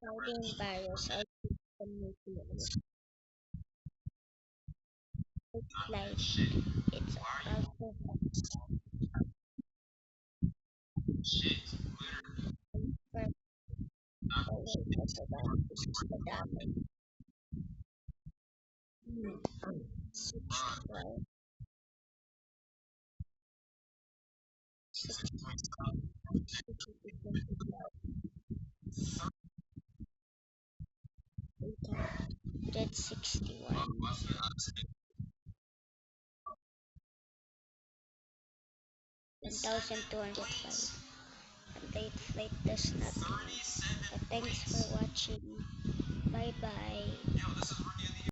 Coding virus or nucleus. It's like it's also for the damage. 612, 861, 1205. And late flight does nothing. Thanks for watching. Bye bye.